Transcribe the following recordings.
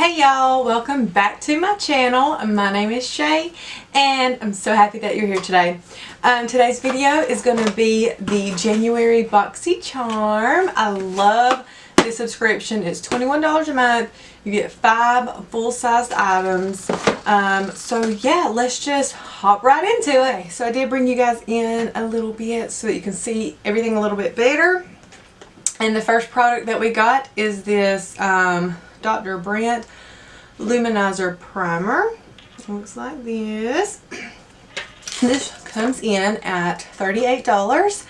Hey y'all, welcome back to my channel. My name is Shay and I'm so happy that you're here today. Today's video is going to be the January BOXY Charm. I love this subscription. It's $21 a month. You get 5 full-sized items. So yeah, let's just hop right into it. So I did bring you guys in a little bit so that you can see everything a little bit better. And the first product that we got is this Dr. Brandt Luminizer Primer. It looks like this. This comes in at $38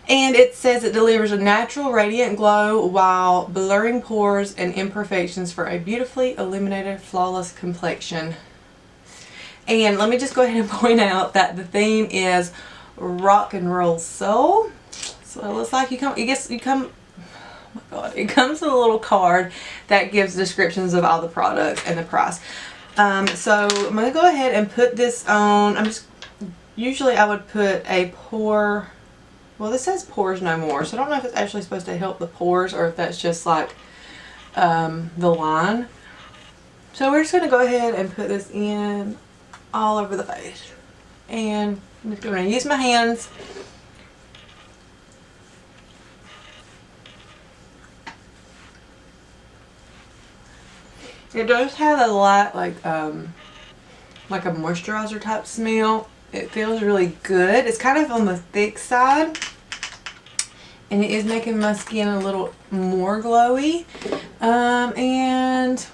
and it says it delivers a natural radiant glow while blurring pores and imperfections for a beautifully illuminated flawless complexion. And let me just go ahead and point out that the theme is rock and roll soul. So it looks like it comes with a little card that gives descriptions of all the products and the price. So I'm going to go ahead and put this on. Usually I would put a pore, well this says pores no more, so I don't know if it's actually supposed to help the pores or if that's just like the line. So we're just going to go ahead and put this in all over the face. And I'm just going to use my hands. It does have a light, like a moisturizer type smell. It feels really good. It's kind of on the thick side, and it is making my skin a little more glowy. And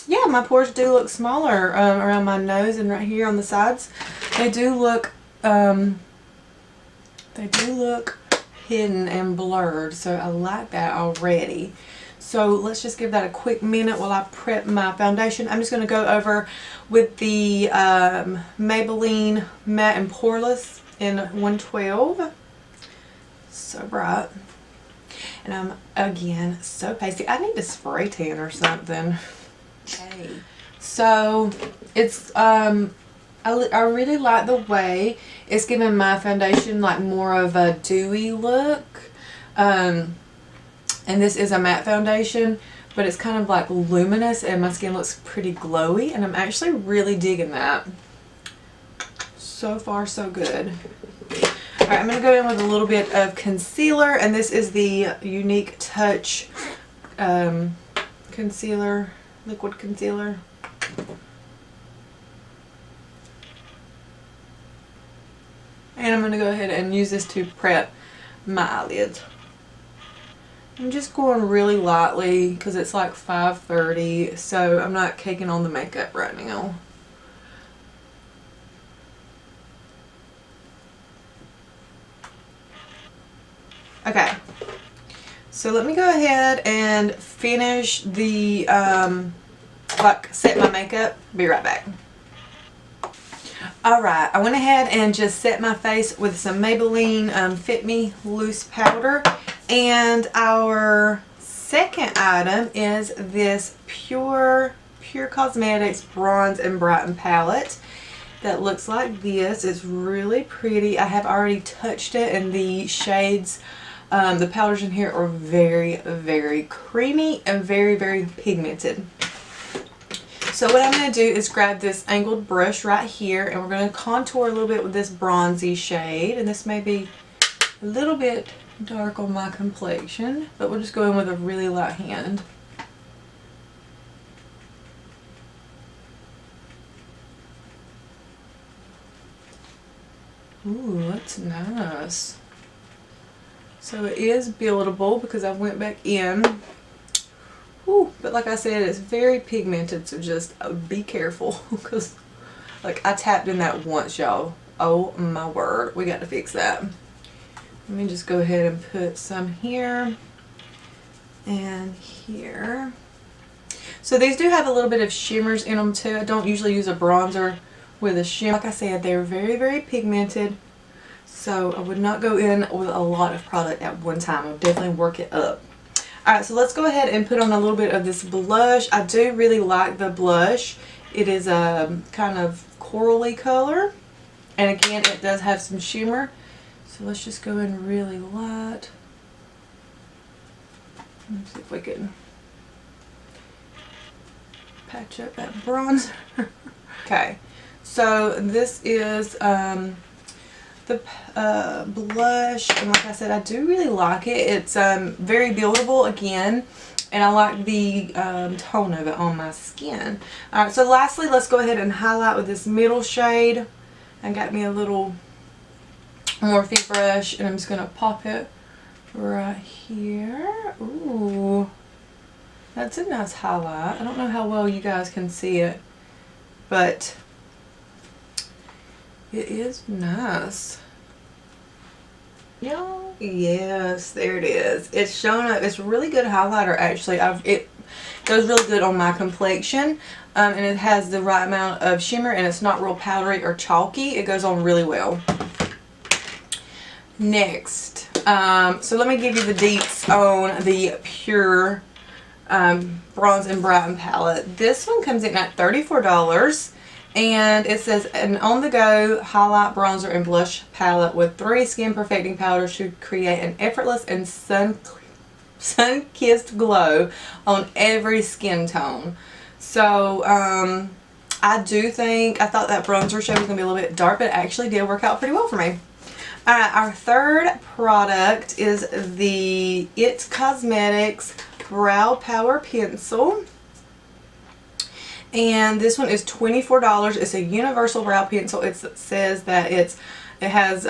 yeah, my pores do look smaller around my nose and right here on the sides. They do look hidden and blurred, so I like that already. So let's just give that a quick minute while I prep my foundation. I'm just going to go over with the Maybelline Matte and Poreless in 112. So bright. And I'm, again, so pasty. I need a spray tan or something. Okay. So it's, I really like the way it's giving my foundation like more of a dewy look. And this is a matte foundation, but it's kind of like luminous and my skin looks pretty glowy, and I'm actually really digging that. So far so good. Alright, I'm going to go in with a little bit of concealer, and this is the Unique Touch concealer, liquid concealer. And I'm going to go ahead and use this to prep my eyelids. I'm just going really lightly because it's like 5:30, so I'm not caking on the makeup right now. Okay, so let me go ahead and finish the, set my makeup. Be right back. Alright, I went ahead and just set my face with some Maybelline Fit Me Loose Powder. And our second item is this Pure Cosmetics Bronze and Brighten Palette that looks like this. It's really pretty. I have already touched it, and the shades, the powders in here are very, very creamy and very, very pigmented. So what I'm going to do is grab this angled brush right here, and we're going to contour a little bit with this bronzy shade. And this may be a little bit dark on my complexion, but we'll just go in with a really light hand. Ooh, that's nice. So it is buildable because I went back in. Ooh, but like I said, it's very pigmented, so just be careful because like I tapped in that once, y'all. Oh my word, we got to fix that. Let me just go ahead and put some here and here. So these do have a little bit of shimmers in them too. I don't usually use a bronzer with a shimmer. Like I said, they're very, very pigmented. So I would not go in with a lot of product at one time. I'll definitely work it up. Alright, so let's go ahead and put on a little bit of this blush. I do really like the blush. It is a kind of corally color. And again, it does have some shimmer. So let's just go in really light. Let's see if we can patch up that bronzer. Okay, so this is the blush, and like I said, I do really like it. It's very buildable again, and I like the tone of it on my skin. Alright, so lastly, let's go ahead and highlight with this middle shade. I got me a little Morphe brush, and I'm just going to pop it right here. Ooh, that's a nice highlight. I don't know how well you guys can see it, but it is nice. Y'all, yes, there it is. It's showing up. It's really good highlighter, actually. It goes really good on my complexion, and it has the right amount of shimmer, and it's not real powdery or chalky. It goes on really well. Next, so let me give you the deets on the Pure Bronze and Brighten palette. This one comes in at $34, and it says an on-the-go highlight, bronzer, and blush palette with 3 skin perfecting powders to create an effortless and sun-kissed glow on every skin tone. So I do think, I thought that bronzer shade was going to be a little bit dark, but it actually did work out pretty well for me. Alright, our third product is the It Cosmetics Brow Power Pencil. And this one is $24. It's a universal brow pencil. It says that it has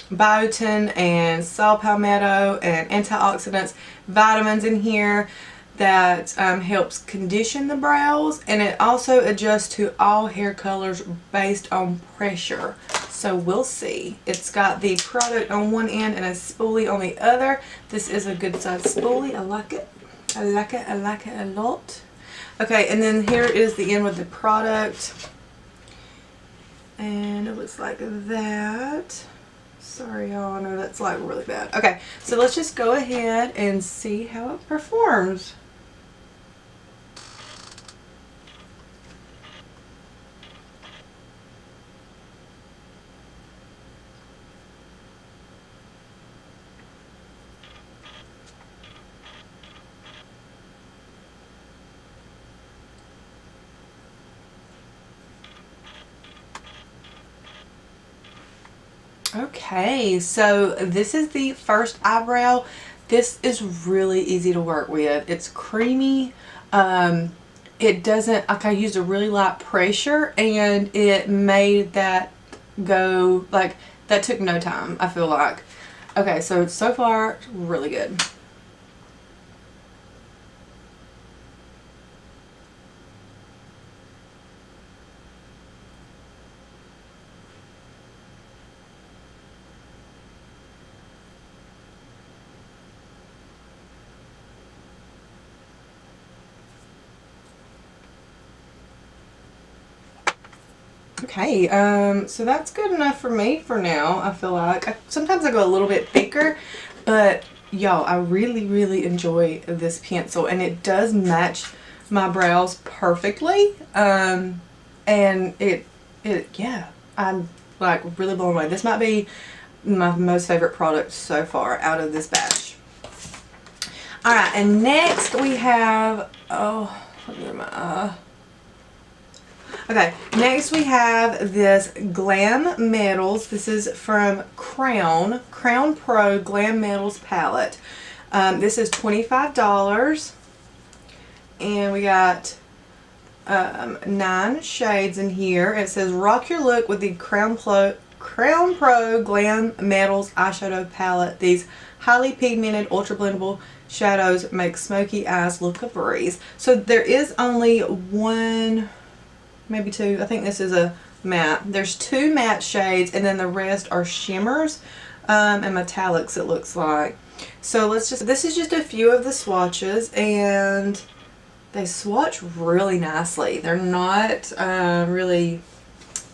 biotin and saw palmetto and antioxidants, vitamins in here that helps condition the brows, and it also adjusts to all hair colors based on pressure. So we'll see. It's got the product on one end and a spoolie on the other. This is a good size spoolie. I like it. I like it. I like it a lot. Okay, and then here is the end with the product. And it looks like that. Sorry y'all, I know that's like really bad. Okay, so let's just go ahead and see how it performs. Okay, so this is the first eyebrow. This is really easy to work with. It's creamy. It doesn't, like, I used a really light pressure and it made that go, like, that took no time, I feel like. Okay, so far, really good. Okay, so that's good enough for me for now, I feel like. Sometimes I go a little bit thicker, but y'all, I really enjoy this pencil, and it does match my brows perfectly. And yeah, I'm like really blown away. This might be my most favorite product so far out of this batch. Alright, and next we have, oh, look at my eye. Okay, next we have this Glam Metals. This is from Crown Pro Glam Metals palette. This is $25, and we got 9 shades in here. It says rock your look with the Crown Pro Glam Metals eyeshadow palette. These highly pigmented, ultra blendable shadows make smoky eyes look a breeze. So there is only one, maybe 2. I think this is a matte. There's 2 matte shades, and then the rest are shimmers and metallics, it looks like. So this is just a few of the swatches, and they swatch really nicely. They're not really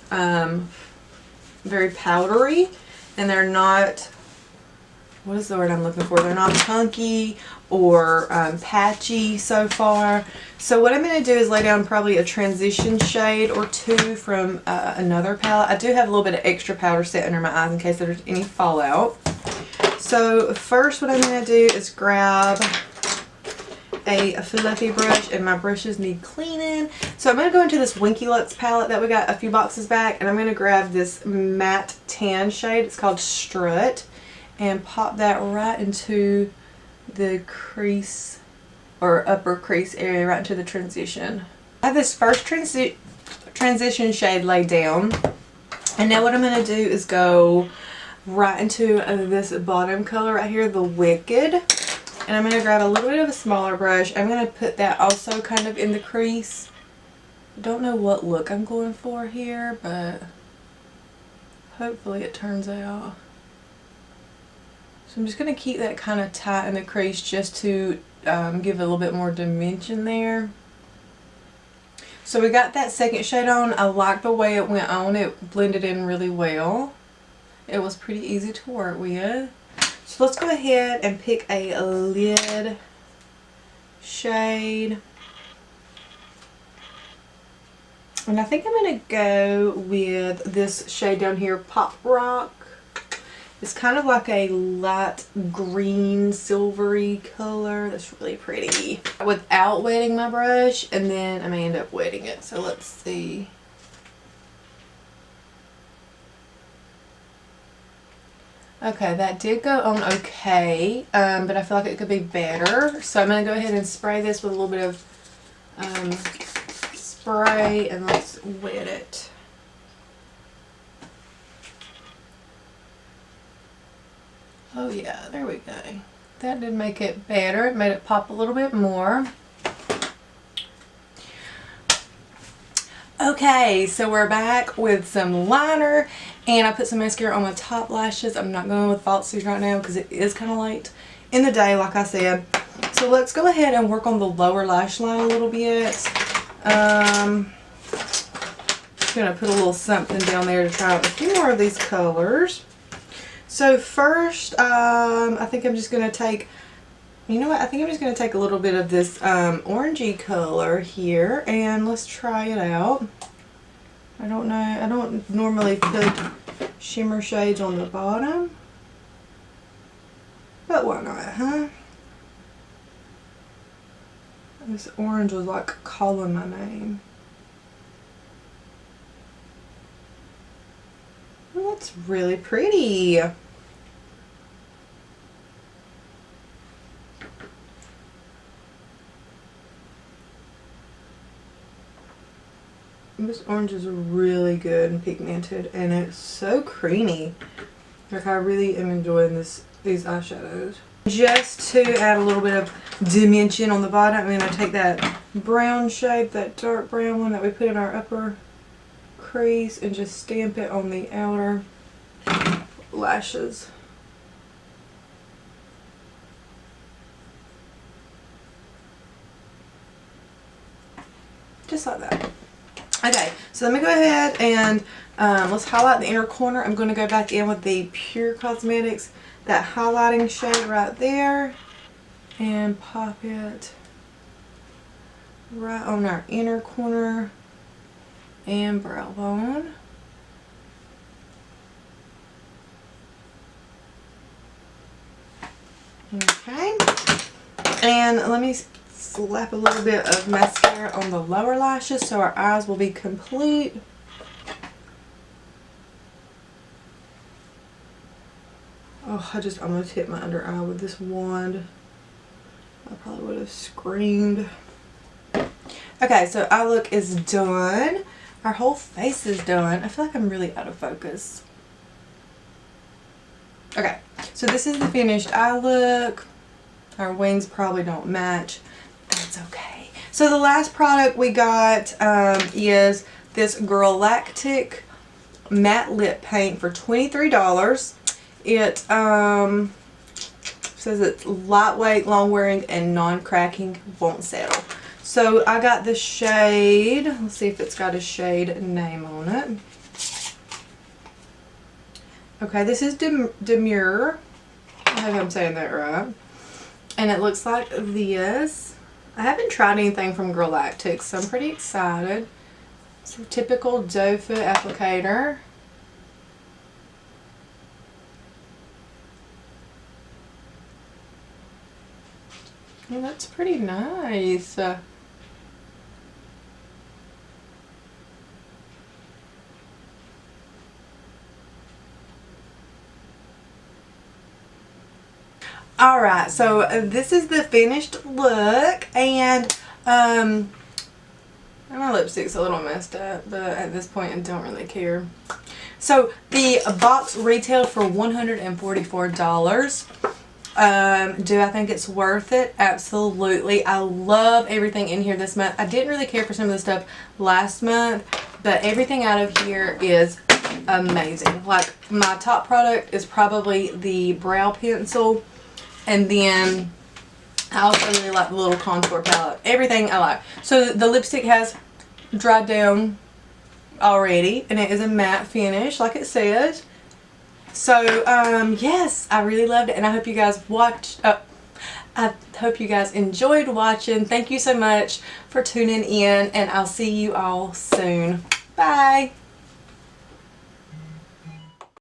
very powdery, and they're not, what is the word I'm looking for? They're not chunky or patchy so far. So what I'm going to do is lay down probably a transition shade or 2 from another palette. I do have a little bit of extra powder set under my eyes in case there's any fallout. So first what I'm going to do is grab a fluffy brush, and my brushes need cleaning. So I'm going to go into this Winky Lux palette that we got a few boxes back, and I'm going to grab this matte tan shade. It's called Strut, and pop that right into the crease or upper crease area, right into the transition. I have this first transition shade laid down, and now what I'm going to do is go right into this bottom color right here, the Wicked, and I'm going to grab a little bit of a smaller brush. I'm going to put that also kind of in the crease. I don't know what look I'm going for here, but hopefully it turns out. So I'm just going to keep that kind of tight in the crease just to give it a little bit more dimension there. So we got that second shade on. I like the way it went on. It blended in really well. It was pretty easy to work with. So let's go ahead and pick a lid shade. And I think I'm going to go with this shade down here, Pop Rock. It's kind of like a light green silvery color. That's really pretty. Without wetting my brush, and then I may end up wetting it. So let's see. Okay, that did go on okay, but I feel like it could be better. So I'm going to go ahead and spray this with a little bit of spray, and let's wet it. Oh yeah, there we go. That did make it better. It made it pop a little bit more. Okay, so we're back with some liner, and I put some mascara on my top lashes. I'm not going with falsies right now because it is kind of late in the day, like I said. So let's go ahead and work on the lower lash line a little bit. I'm going to put a little something down there to try out a few more of these colors. So first, I think I'm just going to take, you know what, I think I'm just going to take a little bit of this orangey color here, and let's try it out. I don't know, I don't normally put shimmer shades on the bottom, but why not, huh? This orange was like calling my name. Oh, that's really pretty. This orange is really good and pigmented, and it's so creamy. Like, I really am enjoying these eyeshadows. Just to add a little bit of dimension on the bottom, I'm going to take that brown shade, that dark brown one that we put in our upper crease, and just stamp it on the outer lashes. Just like that. Okay, so let me go ahead and let's highlight the inner corner. I'm going to go back in with the Pure Cosmetics, that highlighting shade right there, and pop it right on our inner corner and brow bone. Okay, and let me slap a little bit of mascara on the lower lashes so our eyes will be complete. Oh, I just almost hit my under eye with this wand. I probably would have screamed. Okay, so eye look is done. Our whole face is done. I feel like I'm really out of focus. Okay, so this is the finished eye look. Our wings probably don't match. That's okay. So the last product we got is this Galactic matte lip paint for $23. It says it's lightweight, long wearing, and non-cracking, won't settle. So I got the shade, let's see if it's got a shade name on it. Okay, this is Demure. I hope I'm saying that right. And it looks like this. I haven't tried anything from Galactic, so I'm pretty excited. It's a typical doe foot applicator. Yeah, that's pretty nice. Alright, so this is the finished look, and my lipstick's a little messed up, but at this point I don't really care. So the box retailed for $144. Do I think it's worth it? Absolutely. I love everything in here this month. I didn't really care for some of the stuff last month, but everything out of here is amazing. Like, my top product is probably the brow pencil, and then I also really like the little contour palette. Everything I like. So the lipstick has dried down already, and it is a matte finish like it says. So yes, I really loved it, and I hope you guys watched. I hope you guys enjoyed watching. Thank you so much for tuning in, and I'll see you all soon. Bye.